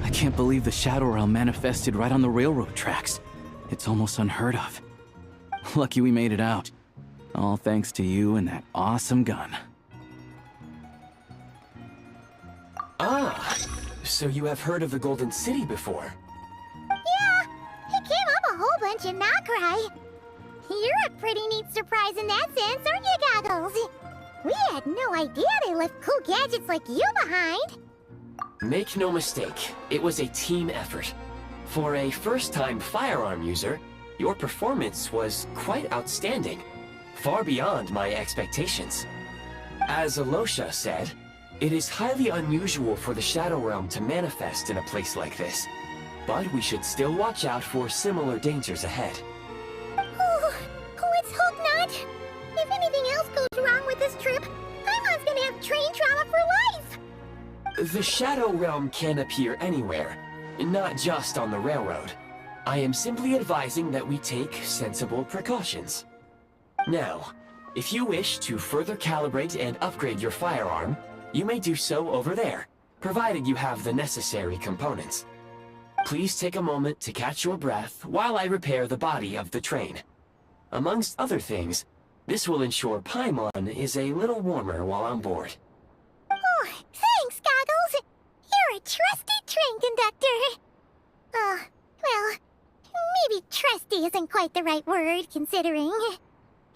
I can't believe the Shadow Realm manifested right on the railroad tracks. It's almost unheard of. Lucky we made it out. All thanks to you and that awesome gun. Ah, so you have heard of the Golden City before? Yeah, it came up a whole bunch in Nocrai. You're a pretty neat surprise in that sense, aren't you, Goggles? We had no idea they left cool gadgets like you behind. Make no mistake, it was a team effort. For a first-time firearm user, your performance was quite outstanding, far beyond my expectations. As Alosha said, it is highly unusual for the Shadow Realm to manifest in a place like this, but we should still watch out for similar dangers ahead. Oh, let's hope not. If anything else goes wrong with this trip, Paimon's gonna have train trauma for life. The Shadow Realm can appear anywhere, not just on the railroad. I am simply advising that we take sensible precautions. Now, if you wish to further calibrate and upgrade your firearm, you may do so over there, provided you have the necessary components. Please take a moment to catch your breath while I repair the body of the train. Amongst other things, this will ensure Paimon is a little warmer while on board. Oh, thanks, Goggles. You're a trusty train conductor. Well, maybe trusty isn't quite the right word, considering.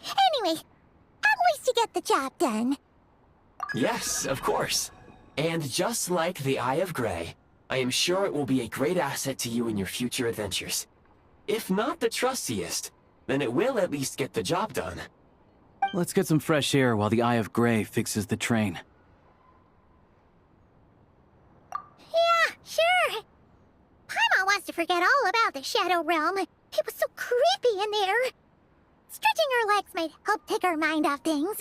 Anyway, at least you get the job done. Yes, of course. And just like the Eye of Grey, I am sure it will be a great asset to you in your future adventures. If not the trustiest, then it will at least get the job done. Let's get some fresh air while the Eye of Grey fixes the train. Yeah, sure. Paimon wants to forget all about the Shadow Realm. It was so creepy in there. Stretching our legs might help take our mind off things.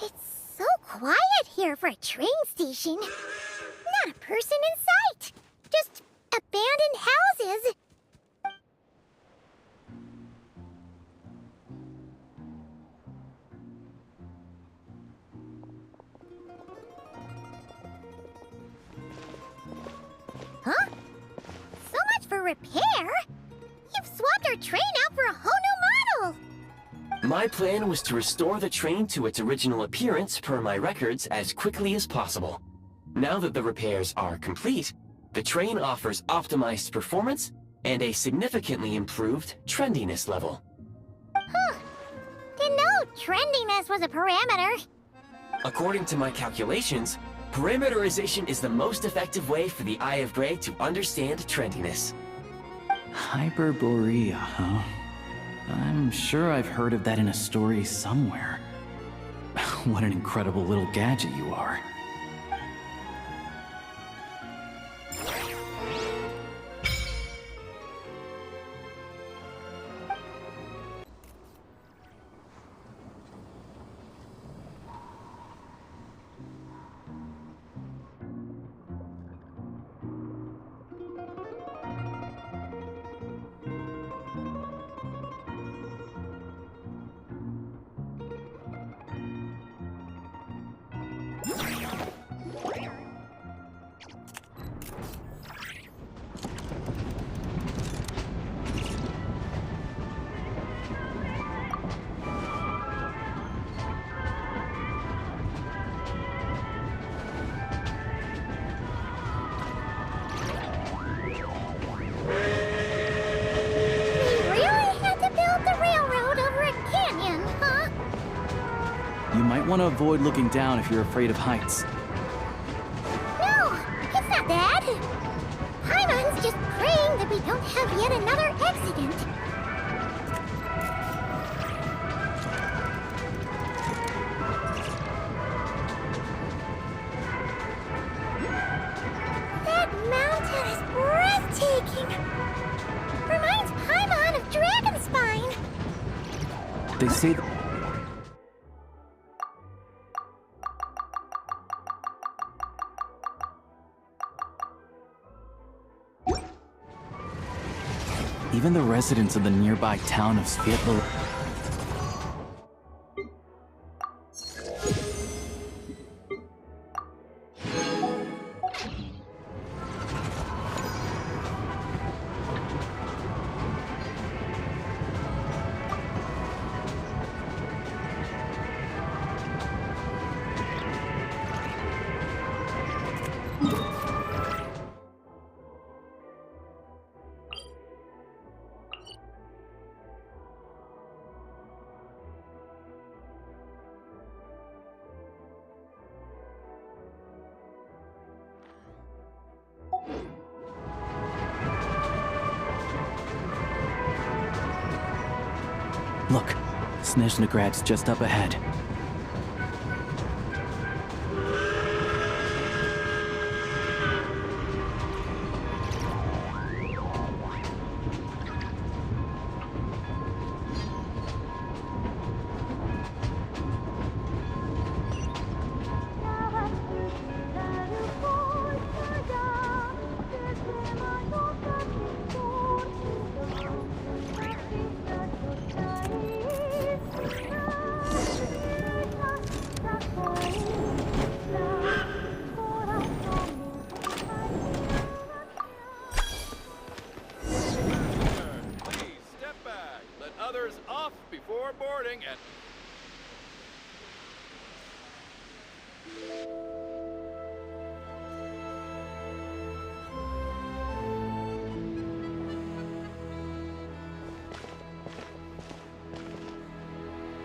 It's so quiet here for a train station. Not a person in sight. Just abandoned houses. Huh? So much for repair? You've swapped our train out for a whole new model! My plan was to restore the train to its original appearance per my records as quickly as possible. Now that the repairs are complete, the train offers optimized performance and a significantly improved trendiness level. Huh. Didn't know trendiness was a parameter. According to my calculations, parameterization is the most effective way for the Eye of Grey to understand trendiness. Hyperborea, huh? I'm sure I've heard of that in a story somewhere. What an incredible little gadget you are. Want to avoid looking down if you're afraid of heights. No, it's not that. Paimon's just praying that we don't have yet another accident. That mountain is breathtaking. Reminds Paimon of Dragonspine. They say Even the residents of the nearby town of Svietlo... Look, Snezhnagrad's just up ahead.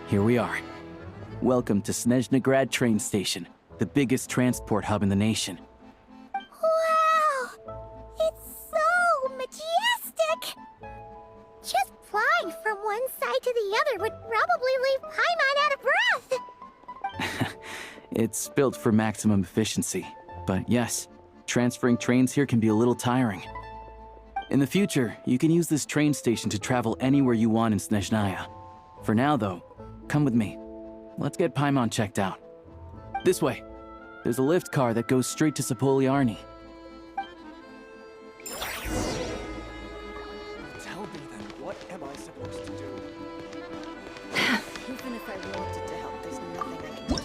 Here we are. Welcome to Snezhnagrad train station, the biggest transport hub in the nation. Wow! It's so majestic! Just flying from one side to the other would probably leave Paimon out of breath! It's built for maximum efficiency, but yes, transferring trains here can be a little tiring. In the future, you can use this train station to travel anywhere you want in Snezhnaya. For now, though, come with me. Let's get Paimon checked out. This way. There's a lift car that goes straight to Sapoliarny. Tell me then, what am I supposed to do? Even if I wanted to help, there's nothing I can do.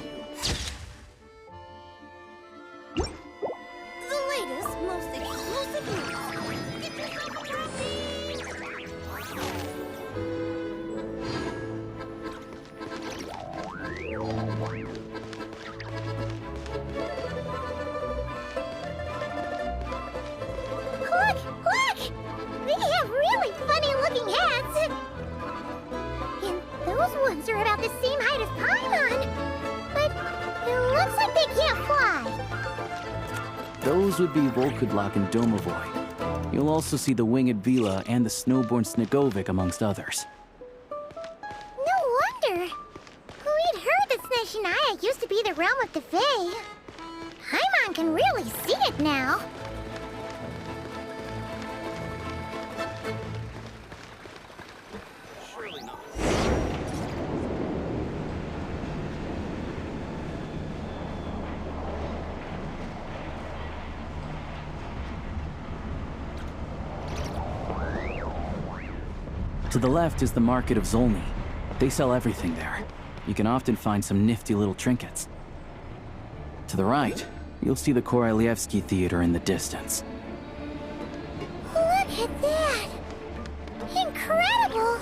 The latest, most exclusive news. Get yourself a trophy! Look! They have really funny-looking heads! And those ones are about the same height as Paimon! But it looks like they can't fly! Those would be Volkudlak and Domovoy. You'll also see the winged Vila and the snowborn Snegovic amongst others. No wonder! We'd heard that Snezhnaya used to be the realm of the Fae. Paimon can really see it now. Surely not. To the left is the market of Zolny. They sell everything there. You can often find some nifty little trinkets. To the right, you'll see the Korolyevsky Theater in the distance. Look at that! Incredible!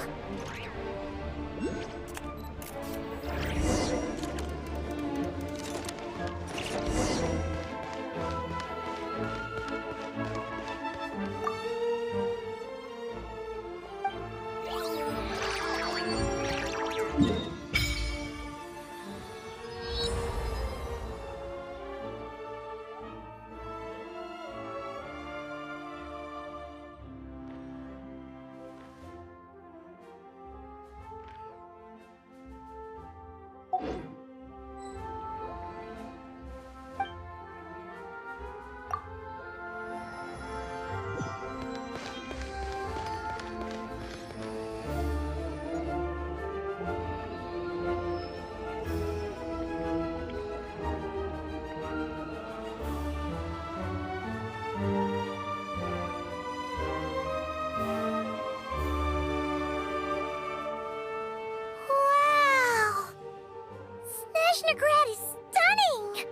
Snezhnaya is stunning!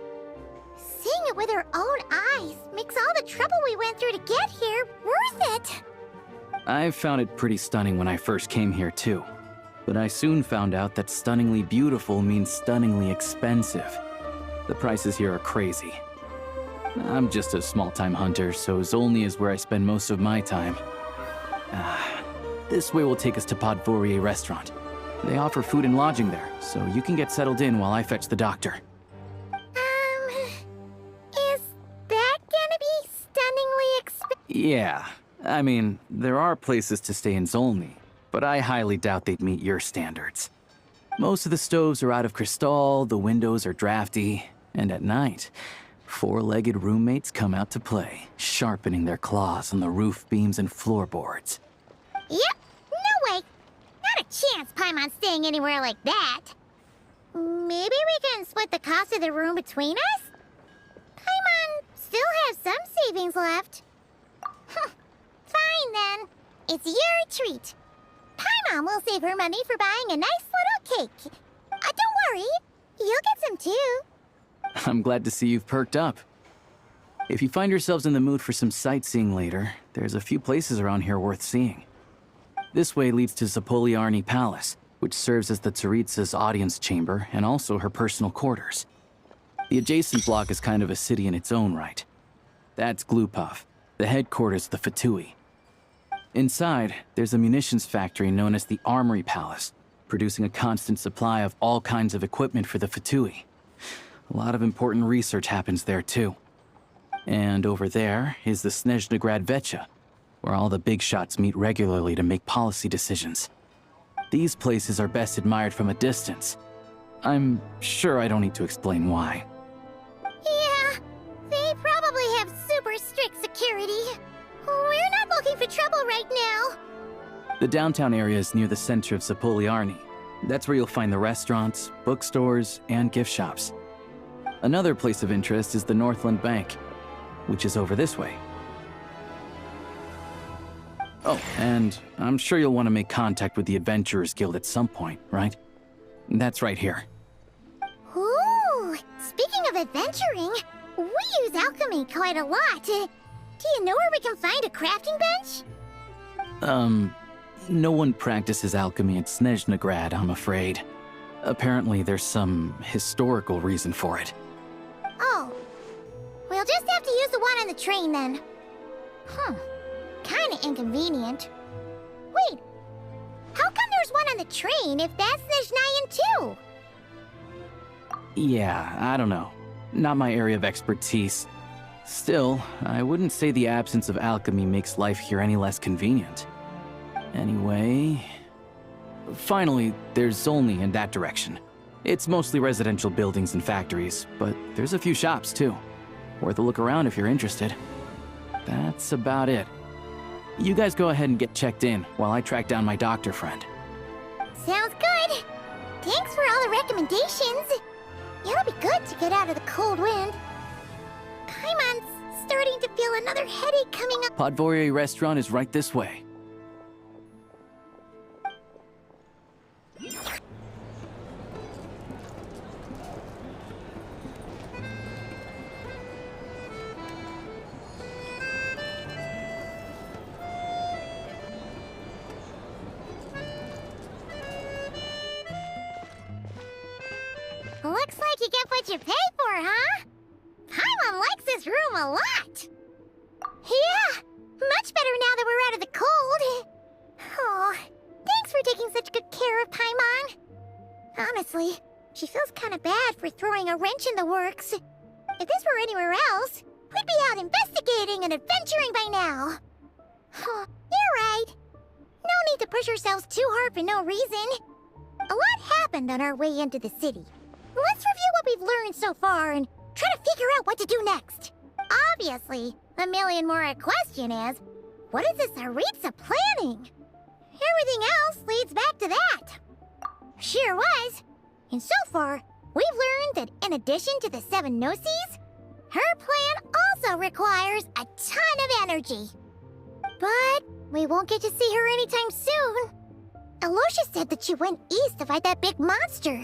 Seeing it with our own eyes makes all the trouble we went through to get here worth it. I found it pretty stunning when I first came here too. But I soon found out that stunningly beautiful means stunningly expensive. The prices here are crazy. I'm just a small-time hunter, so Zolny is where I spend most of my time. This way will take us to Podvorier restaurant. They offer food and lodging there, so you can get settled in while I fetch the doctor. Is that gonna be stunningly expensive? Yeah, I mean, there are places to stay in Zolny, but I highly doubt they'd meet your standards. Most of the stoves are out of crystal, the windows are drafty, and at night, four-legged roommates come out to play, sharpening their claws on the roof beams and floorboards. Yep, no way. Not a chance Paimon's staying anywhere like that. Maybe we can split the cost of the room between us? Paimon still has some savings left. Fine then. It's your treat. Paimon will save her money for buying a nice little cake. Don't worry, you'll get some too. I'm glad to see you've perked up. If you find yourselves in the mood for some sightseeing later, there's a few places around here worth seeing. This way leads to Zapoliarny Palace, which serves as the Tsaritsa's audience chamber and also her personal quarters. The adjacent block is kind of a city in its own right. That's Glupov, the headquarters of the Fatui. Inside, there's a munitions factory known as the Armory Palace, producing a constant supply of all kinds of equipment for the Fatui. A lot of important research happens there too. And over there is the Snezhnaya Vecha, where all the big shots meet regularly to make policy decisions. These places are best admired from a distance. I'm sure I don't need to explain why. Yeah, they probably have super strict security. We're not looking for trouble right now. The downtown area is near the center of Zapoliarny. That's where you'll find the restaurants, bookstores, and gift shops. Another place of interest is the Northland Bank, which is over this way. Oh, and I'm sure you'll want to make contact with the Adventurers Guild at some point, right? That's right here. Ooh, speaking of adventuring, we use alchemy quite a lot. Do you know where we can find a crafting bench? No one practices alchemy at Snezhnaya, I'm afraid. Apparently there's some historical reason for it. Oh, we'll just have to use the one on the train then. Kinda inconvenient. Wait, how come there's one on the train if that's Snezhnayan too? Yeah, I don't know. Not my area of expertise. Still, I wouldn't say the absence of alchemy makes life here any less convenient. Anyway... Finally, there's Zolny in that direction. It's mostly residential buildings and factories, but there's a few shops too. Worth a look around if you're interested. That's about it. You guys go ahead and get checked in while I track down my doctor friend. Sounds good. Thanks for all the recommendations. It'll be good to get out of the cold wind. Paimon's starting to feel another headache coming up. Podvorier restaurant is right this way. Looks like you get what you pay for, huh? Paimon likes this room a lot. Yeah, much better now that we're out of the cold. Oh, thanks for taking such good care of Paimon. Honestly, she feels kind of bad for throwing a wrench in the works. If this were anywhere else, we'd be out investigating and adventuring by now. You're right. No need to push ourselves too hard for no reason. A lot happened on our way into the city. Let's review what we've learned so far and try to figure out what to do next. Obviously, the million more question is, what is this Tsaritsa planning? Everything else leads back to that. Sure was. And so far, we've learned that in addition to the 7 Gnosis, her plan also requires a ton of energy. But we won't get to see her anytime soon. Alosha said that she went east to fight that big monster.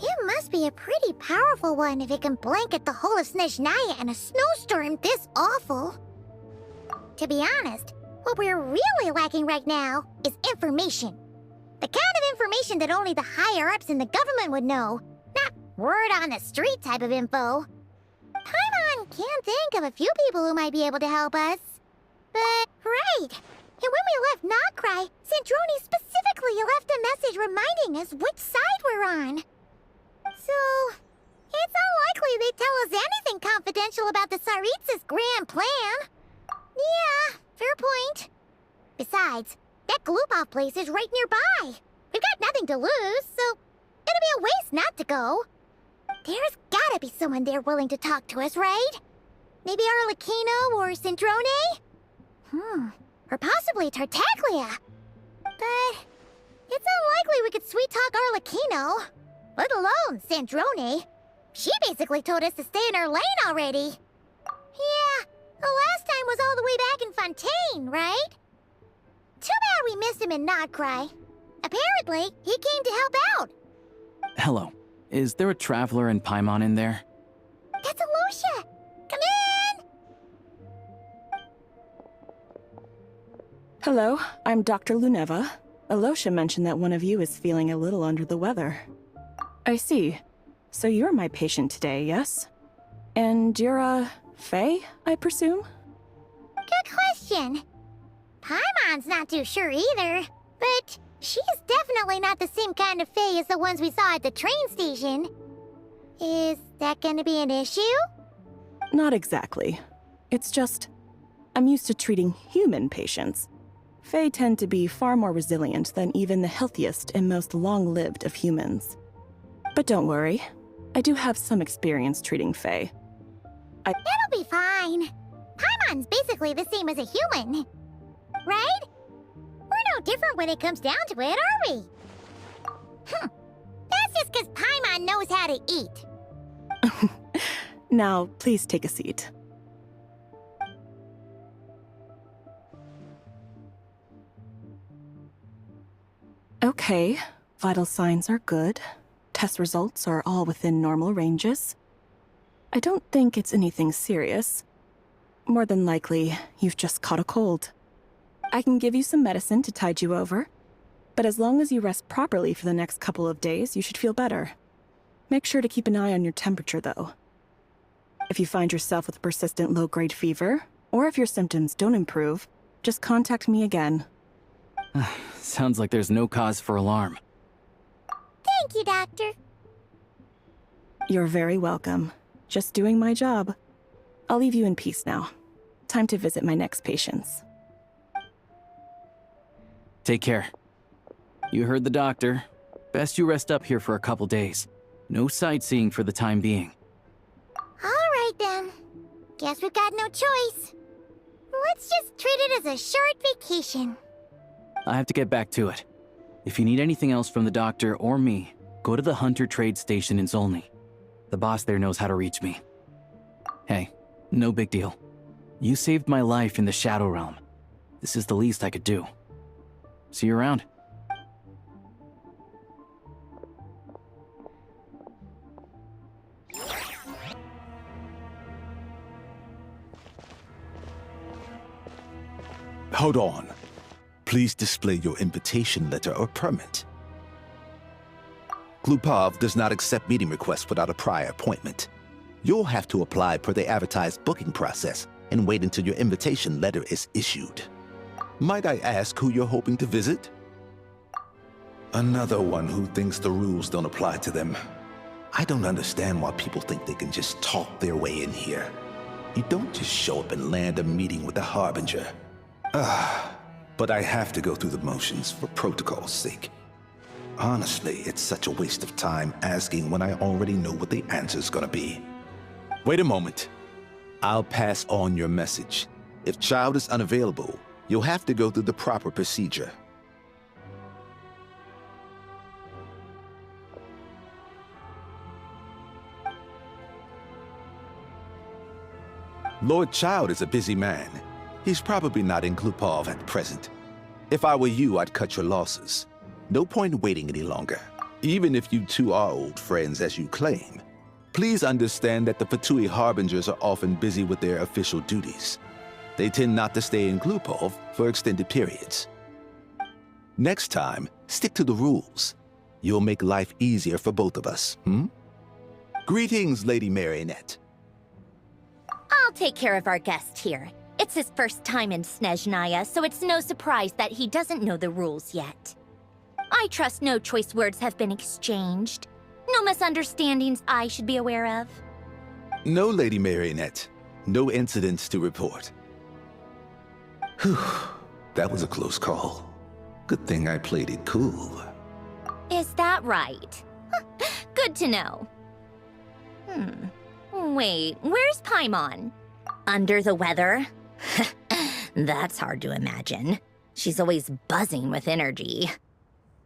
It must be a pretty powerful one if it can blanket the whole of Snezhnaya in a snowstorm this awful. To be honest, what we're really lacking right now is information. The kind of information that only the higher-ups in the government would know, not word-on-the-street type of info. Paimon can think of a few people who might be able to help us. But, right, and when we left Nocrai, Sandrone specifically left a message reminding us which side we're on. So, it's unlikely they'd tell us anything confidential about the Tsaritsas' grand plan. Yeah, fair point. Besides, that Glupov place is right nearby. We've got nothing to lose, so it'll be a waste not to go. There's gotta be someone there willing to talk to us, right? Maybe Arlecchino or Sandrone? Or possibly Tartaglia. But it's unlikely we could sweet-talk Arlecchino, let alone Sandrone. She basically told us to stay in her lane already. Yeah, the last time was all the way back in Fontaine, right? Too bad we missed him in Nocrai. Apparently, he came to help out. Hello. Is there a traveler in Paimon in there? That's Alosha! Come in! Hello, I'm Dr. Luneva. Alosha mentioned that one of you is feeling a little under the weather. I see. So you're my patient today, yes? And you're, Faye, I presume? Good question. Paimon's not too sure either, but she's definitely not the same kind of Fae as the ones we saw at the train station. Is that gonna be an issue? Not exactly. It's just, I'm used to treating human patients. Fae tend to be far more resilient than even the healthiest and most long-lived of humans. But don't worry, I do have some experience treating Fae. That'll be fine. Paimon's basically the same as a human. Right? We're no different when it comes down to it, are we? That's just because Paimon knows how to eat. Now, please take a seat. Okay, vital signs are good. Test results are all within normal ranges. I don't think it's anything serious. More than likely, you've just caught a cold. I can give you some medicine to tide you over, but as long as you rest properly for the next couple of days, you should feel better. Make sure to keep an eye on your temperature, though. If you find yourself with persistent low-grade fever, or if your symptoms don't improve, just contact me again. Sounds like there's no cause for alarm. Thank you, Doctor. You're very welcome. Just doing my job. I'll leave you in peace now. Time to visit my next patients. Take care. You heard the doctor. Best you rest up here for a couple days. No sightseeing for the time being. All right, then. Guess we've got no choice. Let's just treat it as a short vacation. I have to get back to it. If you need anything else from the doctor or me, go to the Hunter Trade Station in Zolny. The boss there knows how to reach me. Hey, no big deal. You saved my life in the Shadow Realm. This is the least I could do. See you around. Hold on. Please display your invitation letter or permit. Glupov does not accept meeting requests without a prior appointment. You'll have to apply per the advertised booking process and wait until your invitation letter is issued. Might I ask who you're hoping to visit? Another one who thinks the rules don't apply to them. I don't understand why people think they can just talk their way in here. You don't just show up and land a meeting with the Harbinger. But I have to go through the motions for protocol's sake. Honestly, it's such a waste of time asking when I already know what the answer's gonna be. Wait a moment. I'll pass on your message. If Child is unavailable, you'll have to go through the proper procedure. Lord Child is a busy man. He's probably not in Glupov at present. If I were you, I'd cut your losses. No point waiting any longer. Even if you two are old friends as you claim, please understand that the Fatui Harbingers are often busy with their official duties. They tend not to stay in Glupov for extended periods. Next time, stick to the rules. You'll make life easier for both of us, Greetings, Lady Marionette. I'll take care of our guest here. It's his first time in Snezhnaya, so it's no surprise that he doesn't know the rules yet. I trust no choice words have been exchanged. No misunderstandings I should be aware of. No, Lady Marionette. No incidents to report. Whew, that was a close call. Good thing I played it cool. Is that right? Good to know. Wait, where's Paimon? Under the weather? That's hard to imagine. She's always buzzing with energy.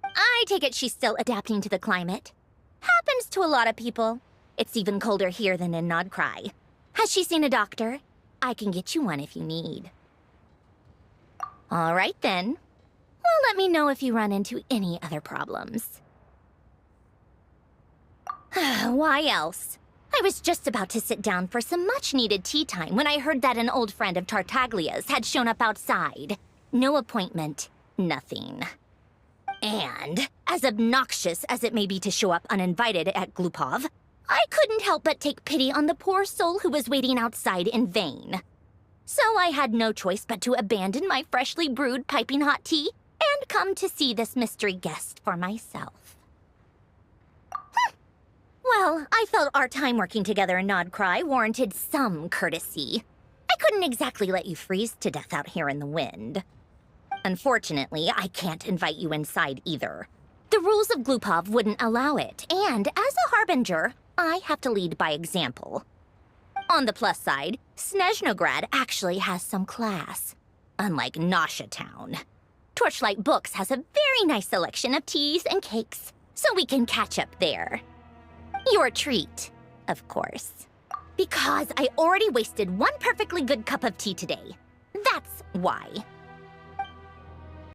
I take it she's still adapting to the climate. Happens to a lot of people. It's even colder here than in Nodcry. Has she seen a doctor? I can get you one if you need. All right then. Well, let me know if you run into any other problems. Why else? I was just about to sit down for some much-needed tea time when I heard that an old friend of Tartaglia's had shown up outside. No appointment, nothing. And, as obnoxious as it may be to show up uninvited at Glupov, I couldn't help but take pity on the poor soul who was waiting outside in vain. So I had no choice but to abandon my freshly brewed piping hot tea and come to see this mystery guest for myself. Well, I felt our time working together in Nodcry warranted some courtesy. I couldn't exactly let you freeze to death out here in the wind. Unfortunately, I can't invite you inside either. The rules of Glupov wouldn't allow it, and as a harbinger, I have to lead by example. On the plus side, Snezhnograd actually has some class, unlike Nasha Town. Torchlight Books has a very nice selection of teas and cakes, so we can catch up there. Your treat, of course. Because I already wasted one perfectly good cup of tea today. That's why.